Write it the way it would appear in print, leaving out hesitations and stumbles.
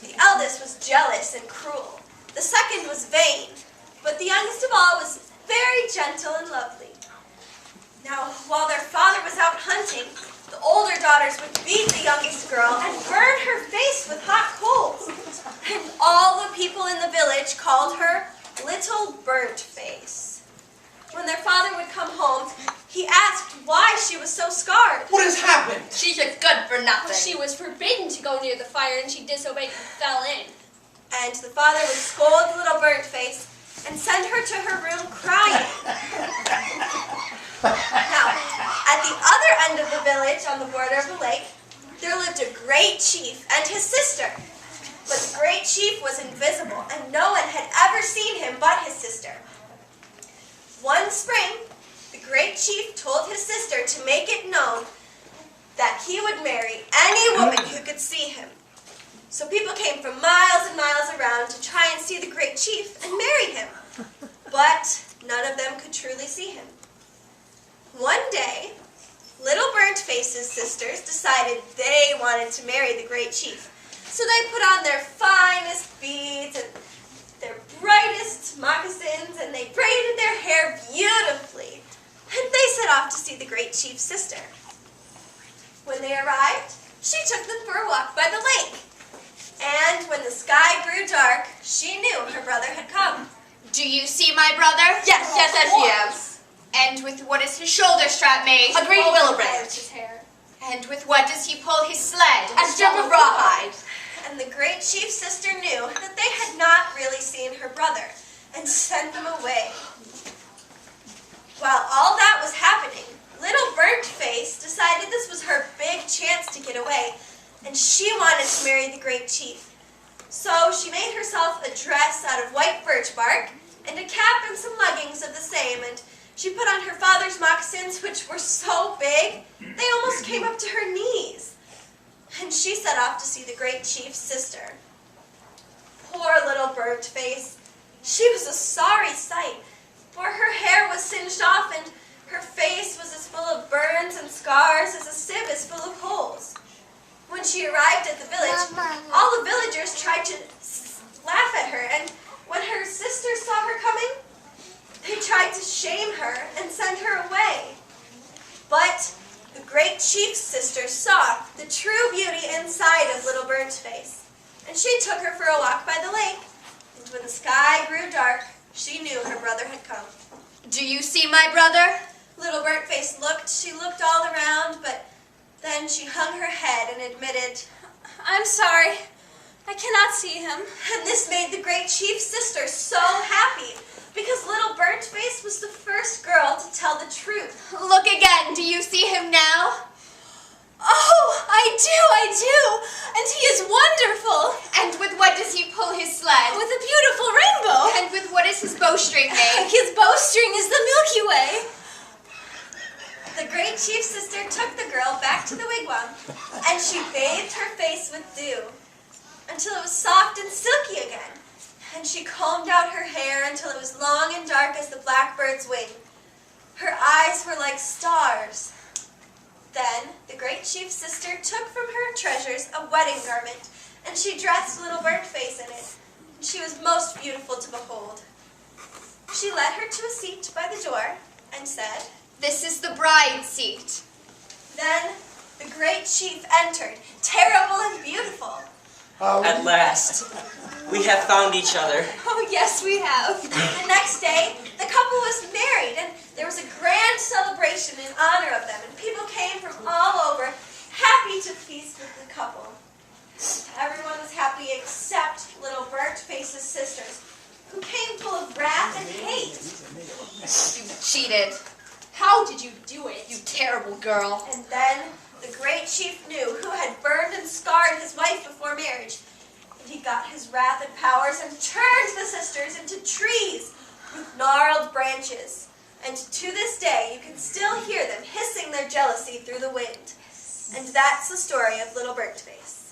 The eldest was jealous and cruel. The second was vain. But the youngest of all was very gentle and lovely. Now, while their father was out hunting, the older daughters would beat the youngest girl and burn her face with hot coals. And all the people in the village called her Little Burnt Face. When their father would come home, he asked why she was so scarred. What has happened? She's a good for nothing. She was forbidden to go near the fire and she disobeyed and fell in. And the father would scold Little Burnt Face and send her to her room crying. Now, at the other end of the village, on the border of the lake, there lived a great chief and his sister. But the great chief was invisible, and no one had ever seen him but his sister. One spring, the great chief told his sister to make it known that he would marry any woman who could see him. So people came from miles and miles around to try and see the great chief and marry him. But none of them could truly see him. One day, Little Burnt Face's sisters decided they wanted to marry the great chief. So they put on their finest beads and their brightest moccasins, and they braided their hair beautifully. And they set off to see the great chief's sister. When they arrived, she took them for a walk by the lake. And when the sky grew dark, she knew her brother had come. Do you see my brother? Yes, I see him. And with what is his shoulder strap made? A green willow branch. branch. His hair. And with what does he pull his sled? A strip of rawhide. And the great chief's sister knew that they had not really seen her brother and sent them away. While all that was happening, Little Burnt Face decided this was her big chance to get away, and she wanted to marry the great chief. So she made herself a dress out of white birch bark and a cap and some leggings of the same, and she put on her father's moccasins, which were so big they almost came up to her knees. And she set off to see the great chief's sister. Poor Little Burnt Face. She was a sorry sight, for her hair was singed off and her face was as full of burns and scars as a sieve is full of holes. When she arrived at the village, all the villagers tried to laugh at her, and when her sisters saw her coming, they tried to shame her and send her away. But the great chief's sister saw the true beauty inside of Little Burnt Face, and she took her for a walk by the lake. And when the sky grew dark, she knew her brother had come. Do you see my brother? Little Burnt Face looked. She looked all around, but then she hung her head and admitted, I'm sorry. I cannot see him. and this made the great chief's sister so happy, because Little Burnt Face was the first girl to tell the truth. Look again. Do you see him now? Oh, I do. And he is wonderful. And with what does he pull his sled? With a beautiful rainbow. And with what is his bowstring made? His bowstring is the Milky Way. The great chief's sister took the girl back to the wigwam, and she bathed her face with dew until it was soft and silky again. And she combed out her hair until it was long and dark as the blackbird's wing. Her eyes were like stars. Then the great chief's sister took from her treasures a wedding garment, and she dressed Little Burnt Face in it. And she was most beautiful to behold. She led her to a seat by the door and said, This is the bride's seat. Then the great chief entered, terrible and beautiful. At last, we have found each other. Oh, yes, we have. The next day, the couple was married, and there was a grand celebration in honor of them, and people came from all over, happy to feast with the couple. Everyone was happy except Little Burnt Face's sisters, who came full of wrath and hate. You cheated. How did you do it? You terrible girl. And then the great chief knew who had burned and scarred his wife before marriage. And he got his wrath and powers and turned the sisters into trees with gnarled branches. And to this day, you can still hear them hissing their jealousy through the wind. And that's the story of Little Burnt Face.